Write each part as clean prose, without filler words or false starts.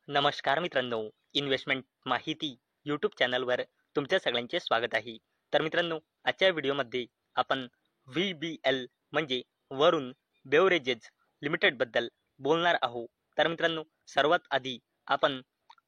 नमस्कार मित्रांनो, इन्व्हेस्टमेंट माहिती यूट्यूब चॅनलवर तुमच्या सगळ्यांचे स्वागत आहे. तर मित्रांनो, आजच्या व्हिडिओमध्ये आपण VBL म्हणजे वरुण बेवरेजेस लिमिटेडबद्दल बोलणार आहोत. तर मित्रांनो, सर्वात आधी आपण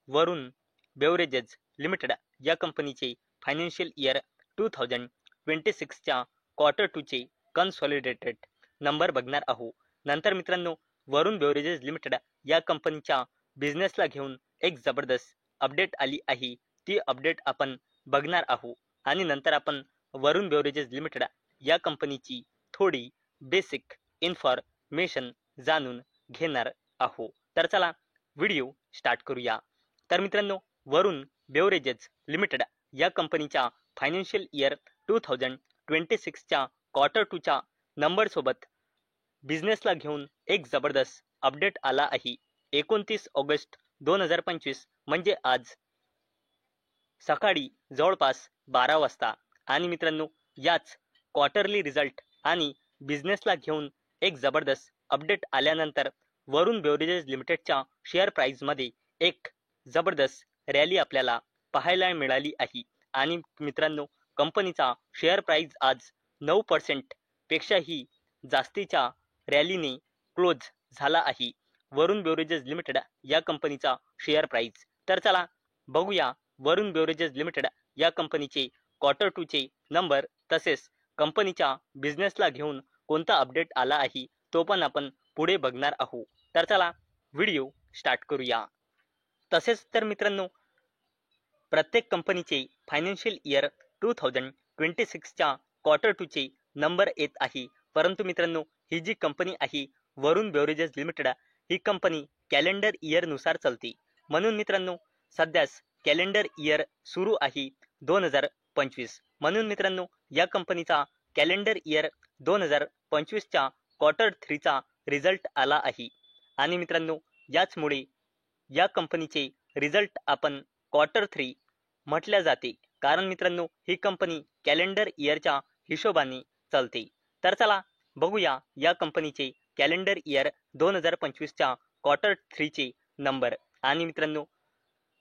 वरुण बेवरेजेस लिमिटेड या कंपनीचे फायनान्शियल इयर 2026च्या क्वार्टर 2चे कन्सॉलिडेटेड नंबर बघणार आहोत. नंतर मित्रांनो, वरुण बेवरेजेस लिमिटेड या कंपनीच्या बिझनेसला घेऊन एक जबरदस्त अपडेट आली आहे. ती अपडेट आपण बघणार आहोत आणि नंतर आपण वरुण बेवरेजेस लिमिटेड या कंपनीची थोडी बेसिक इन्फॉर्मेशन जाणून घेणार आहोत. तर चला व्हिडिओ स्टार्ट करूया. तर मित्रांनो, वरुण बेवरेजेस लिमिटेड या कंपनीच्या फायनान्शियल इयर 2026च्या क्वार्टर 2च्या नंबरसोबत बिझनेसला घेऊन एक जबरदस्त अपडेट आला आहे. 29 ऑगस्ट 2025 म्हणजे आज सकाळी जवळपास 12 वाजता. आणि मित्रांनो, याच क्वार्टरली रिझल्ट आणि बिझनेसला घेऊन एक जबरदस्त अपडेट आल्यानंतर वरुण बेवरेजेस लिमिटेडच्या शेअर प्राइसमध्ये एक जबरदस्त रॅली आपल्याला पाहायला मिळाली आहे. आणि मित्रांनो, कंपनीचा शेअर प्राइस आज 9% पेक्षाही जास्तीच्या रॅलीने क्लोज झाला आहे. वरुण बेवरेजेस लिमिटेड या कंपनीचा शेअर प्राइस. तर चला बघूया वरुण बेवरेजेस लिमिटेड या कंपनीचे क्वार्टर 2चे नंबर, तसेच कंपनीच्या बिझनेसला घेऊन कोणता अपडेट आला आहे तो पण आपण पुढे बघणार आहोत. तर चला व्हिडिओ स्टार्ट करूया. तसेच तर मित्रांनो, प्रत्येक कंपनीचे फायनान्शियल इयर 2026च्या क्वार्टर 2चे नंबर येत आहे. परंतु मित्रांनो, ही जी कंपनी आहे वरुण बेवरेजेस लिमिटेड, ही कंपनी कॅलेंडर इयर नुसार चालते. म्हणून मित्रांनो, सध्यास कॅलेंडर इयर सुरू आहे 2025. म्हणून मित्रांनो, या कंपनीचा कॅलेंडर इयर 2025च्या क्वार्टर 3चा रिझल्ट आला आहे. आणि मित्रांनो, याचमुळे या कंपनीचे रिझल्ट आपण क्वार्टर 3 म्हटल्या जाते, कारण मित्रांनो, ही कंपनी कॅलेंडर इयरच्या हिशोबाने चालते. तर चला बघूया या कंपनीचे कॅलेंडर इयर 2025च्या क्वार्टर 3चे नंबर. आणि मित्रांनो,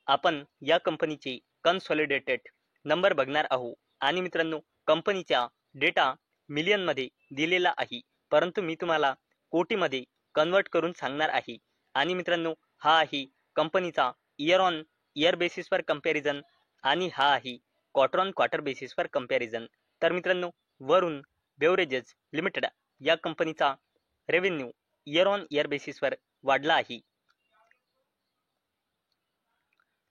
आपण या कंपनीचे कन्सॉलिडेटेड नंबर बघणार आहोत. आणि मित्रांनो, कंपनीचा डेटा मिलियनमध्ये दिलेला आहे, परंतु मी तुम्हाला कोटीमध्ये कन्वर्ट करून सांगणार आहे. आणि मित्रांनो, हा आहे कंपनीचा इयर ऑन इयर बेसिसवर कंपॅरिझन आणि हा आहे क्वार्टर ऑन क्वार्टर बेसिसवर कंपॅरिझन. तर मित्रांनो, वरुण बेवरेजेस लिमिटेड या कंपनीचा रेव्हेन्यू इयर ऑन इयर बेसिसवर वाढला आहे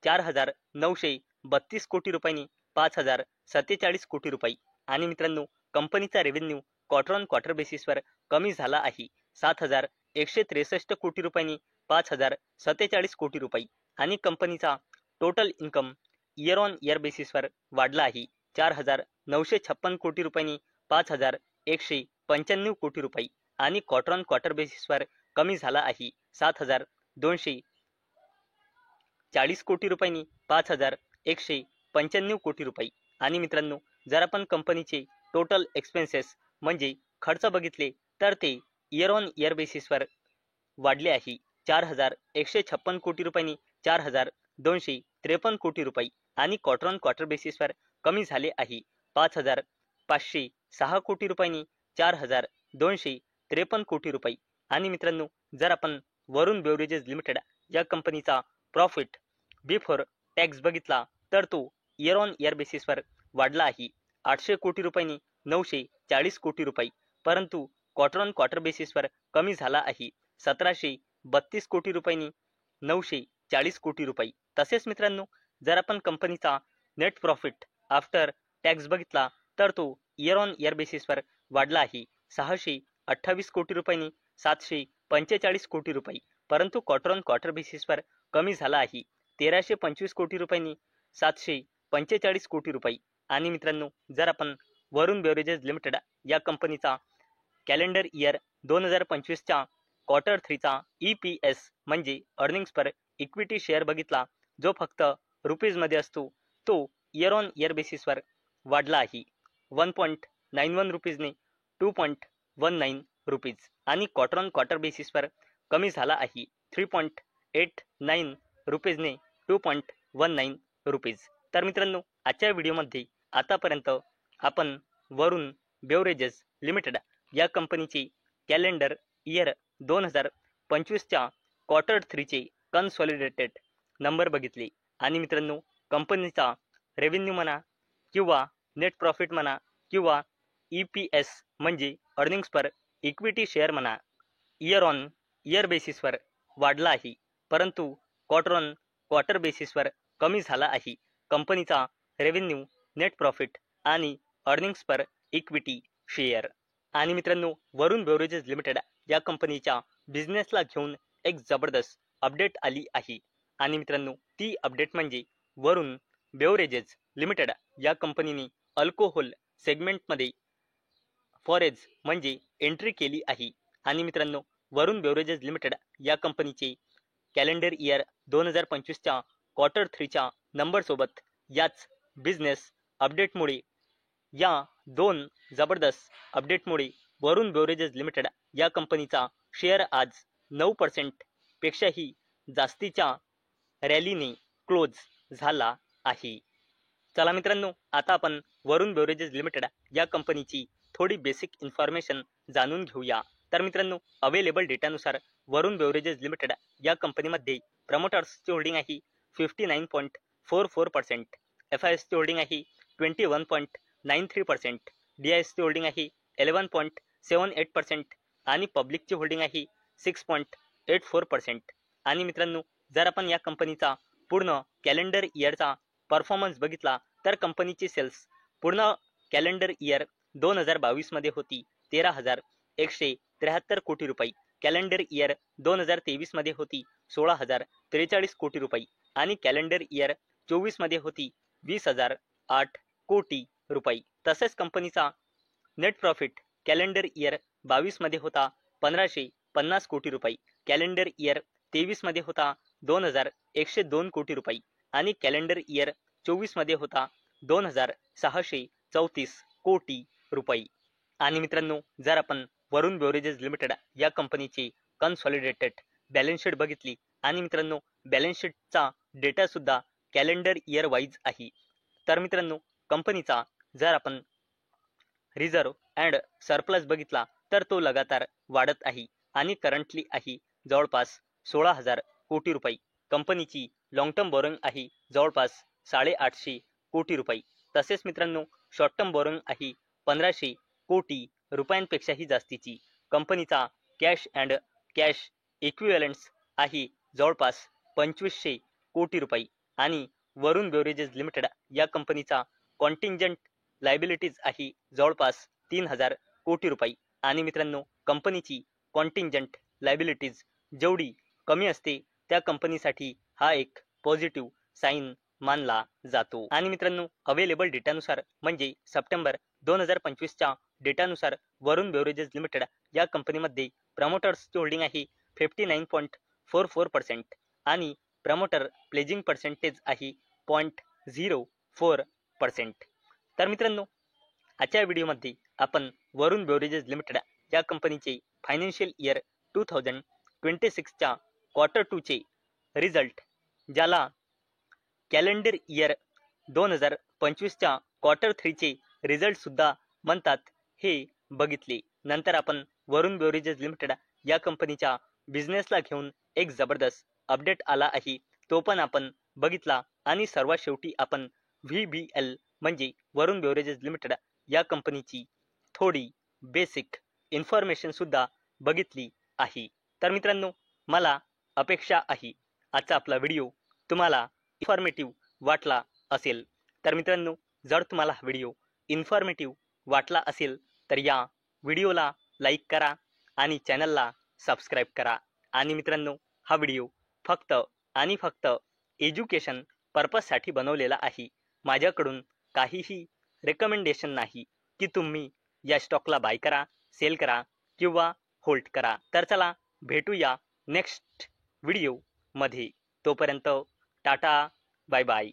4,932 कोटी रुपयांनी 5,047 कोटी रुपये. आणि मित्रांनो, कंपनीचा रेव्हेन्यू क्वार्टर ऑन क्वार्टर बेसिसवर कमी झाला आहे 7,163 कोटी रुपयांनी 5,047 कोटी रुपये. आणि कंपनीचा total income year on year बेसिसवर वाढला आहे 4,956 कोटी रुपयांनी 5,195 कोटी रुपये. आणि क्वार्टर ऑन क्वार्टर बेसिसवर कमी झाला आहे 7,240 कोटी रुपयांनी 5,195 कोटी रुपये. आणि मित्रांनो, जर आपण कंपनीचे टोटल एक्सपेन्सेस म्हणजे खर्च बघितले तर ते इयर ऑन इयर बेसिसवर वाढले आहे 4,156 कोटी रुपयांनी 4,253 कोटी रुपये. आणि क्वार्टर ऑन क्वार्टर बेसिसवर कमी झाले आहे 5,506 कोटी रुपयांनी 4,253 कोटी रुपये. आणि मित्रांनो, जर आपण वरुण बेवरेजेस लिमिटेड या कंपनीचा प्रॉफिट बिफोर टॅक्स बघितला तर तो इयर ऑन इयर बेसिसवर वाढला आहे 800 कोटी रुपयांनी 940 कोटी रुपये, परंतु क्वार्टर ऑन क्वार्टर बेसिसवर कमी झाला आहे 1,732 कोटी रुपयांनी 940 कोटी रुपये. तसेच मित्रांनो, जर आपण कंपनीचा नेट प्रॉफिट आफ्टर टॅक्स बघितला तर तो इयर ऑन इयर बेसिसवर वाढला आहे 628 कोटी रुपयांनी 745 कोटी रुपये, परंतु क्वार्टर ऑन क्वार्टर बेसिसवर कमी झाला आहे 1,325 कोटी रुपयांनी 745 कोटी रुपये. आणि मित्रांनो, जर आपण वरुण बेवरेजेस लिमिटेड या कंपनीचा कॅलेंडर इयर 2025च्या क्वार्टर 3चा EPS म्हणजे अर्निंग्स पर इक्विटी शेअर बघितला, जो फक्त रुपीजमध्ये असतो, तो इयर ऑन इयर बेसिसवर वाढला आहे 1.91 रुपीजने 2.19 रुपीज. आणि क्वार्टर ऑन क्वार्टर बेसिसवर कमी झाला आहे 3.89 रुपीजने 2.19 रुपीज. तर मित्रांनो, आजच्या व्हिडिओमध्ये आतापर्यंत आपण वरुण बेवरेजेस लिमिटेड या कंपनीची कॅलेंडर इयर 2025च्या क्वार्टर 3चे कन्सॉलिडेटेड नंबर बघितले. आणि मित्रांनो, कंपनीचा रेव्हेन्यू म्हणा किंवा नेट प्रॉफिट म्हणा किंवा EPS म्हणजे अर्निंग्स पर इक्विटी शेअर म्हणा, इयर ऑन इयर बेसिसवर वाढला आहे, परंतु क्वार्टर ऑन क्वार्टर बेसिसवर कमी झाला आहे. कंपनीचा रेव्हेन्यू, नेट प्रॉफिट आणि अर्निंग्स पर इक्विटी शेअर. आणि मित्रांनो, वरुण बेवरेजेस लिमिटेड या कंपनीच्या बिझनेसला घेऊन एक जबरदस्त अपडेट आली आहे. आणि मित्रांनो, ती अपडेट म्हणजे वरुण बेवरेजेस लिमिटेड या कंपनीने अल्कोहोल सेगमेंटमध्ये फॉरेज म्हणजे एंट्री केली आहे. आणि मित्रांनो, वरुण बेवरेजेस लिमिटेड या कंपनीचे कॅलेंडर इयर 2025च्या क्वार्टर 3च्या नंबरसोबत याच बिझनेस अपडेटमुळे, या दोन जबरदस्त अपडेटमुळे वरुण बेवरेजेस लिमिटेड या कंपनीचा शेअर आज 9% पेक्षाही जास्तीच्या रॅलीने क्लोज झाला आहे. चला मित्रांनो, आता आपण वरुण बेवरेजेस लिमिटेड या कंपनीची थोडी बेसिक इन्फॉर्मेशन जाणून घेऊया. तर मित्रांनो, अवेलेबल डेटानुसार वरुण बेवरेजेस लिमिटेड या कंपनीमध्ये प्रमोटर्सची होल्डिंग आहे 59.44%, FISची होल्डिंग आहे 21.93%, DISची होल्डिंग आहे 11.78% आणि पब्लिकची होल्डिंग आहे 6.84%. आणि मित्रांनो, जर आपण या कंपनीचा पूर्ण कॅलेंडर इयरचा परफॉर्मन्स बघितला तर कंपनीची सेल्स पूर्ण कॅलेंडर इयर 2022 मध्ये होती 13,173 कोटी रुपये, कॅलेंडर इयर 2023 मध्ये होती 16,043 कोटी रुपये आणि कॅलेंडर इयर 24 मध्ये होती 20,008 कोटी रुपये. तसेच कंपनीचा नेट प्रॉफिट कॅलेंडर इयर 22 मध्ये होता 1,550 कोटी रुपये, कॅलेंडर इयर 23 मध्ये होता 2,102 कोटी रुपये आणि कॅलेंडर इयर 24 मध्ये होता 2,634 कोटी रुपये. आणि मित्रांनो, जर आपण वरुण बेवरेजेस लिमिटेड या कंपनीची कन्सॉलिडेटेड बॅलन्स शीट बघितली, आणि मित्रांनो, बॅलन्स शीटचा डेटा सुद्धा कॅलेंडर इयर वाईज आहे. तर मित्रांनो, कंपनीचा जर आपण रिझर्व अँड सरप्लस बघितला तर तो लगातार वाढत आहे आणि करंटली आहे जवळपास 16,000 कोटी रुपये. कंपनीची लॉंग टर्म बोरोइंग आहे जवळपास 850 कोटी रुपये. तसेच मित्रांनो, शॉर्ट टर्म बोरोइंग आहे 1,500 कोटी रुपयांपेक्षाही जास्तीची. कंपनीचा कॅश अँड कॅश इक्विव्हॅलंट्स आहे जवळपास 2,500 कोटी रुपये. आणि वरुण बेवरेजेस लिमिटेड या कंपनीचा कॉन्टिंजंट लायबिलिटीज आहे जवळपास 3,000 कोटी रुपये. आणि मित्रांनो, कंपनीची कॉन्टिंजंट लायबिलिटीज जेवढी कमी असते त्या कंपनीसाठी हा एक पॉझिटिव्ह साईन मानला जातो. आणि मित्रांनो, अवेलेबल डेटानुसार म्हणजे सप्टेंबर 2025च्या डेटानुसार वरुण बेवरेजेस लिमिटेड या कंपनीमध्ये प्रमोटर्सची होल्डिंग आहे 59.44% आणि प्रमोटर प्लेजिंग पर्सेंटेज आहे 0.04%. तर मित्रांनो, आजच्या व्हिडिओमध्ये आपण वरुण बेवरेजेस लिमिटेड या कंपनीचे फायनान्शियल इयर 2026च्या क्वार्टर 2चे रिझल्ट, ज्याला कॅलेंडर इयर 2025च्या क्वार्टर 3चे रिझल्ट सुद्धा म्हणतात, हे बघितले. नंतर आपण वरुण बेवरेजेस लिमिटेड या कंपनीच्या बिझनेसला घेऊन एक जबरदस्त अपडेट आला आहे, तो पण आपण बघितला. आणि सर्वात शेवटी आपण VBL म्हणजे वरुण बेवरेजेस लिमिटेड या कंपनीची थोडी बेसिक इन्फॉर्मेशन सुद्धा बघितली आहे. तर मित्रांनो, मला अपेक्षा आहे आजचा आपला व्हिडिओ तुम्हाला इन्फॉर्मेटिव्ह वाटला असेल. तर मित्रांनो, जर तुम्हाला हा व्हिडिओ इन्फॉर्मेटिव्ह वाटला असेल तर या व्हिडिओला लाईक करा आणि चॅनलला सबस्क्राईब करा. आणि मित्रांनो, हा व्हिडिओ फक्त आणि फक्त एज्युकेशन पर्पजसाठी बनवलेला आहे. माझ्याकडून काहीही रेकमेंडेशन नाही की तुम्ही या स्टॉकला बाय करा, सेल करा किंवा होल्ड करा. तर चला भेटूया नेक्स्ट व्हिडिओमध्ये. तोपर्यंत टाटा, बाय बाय.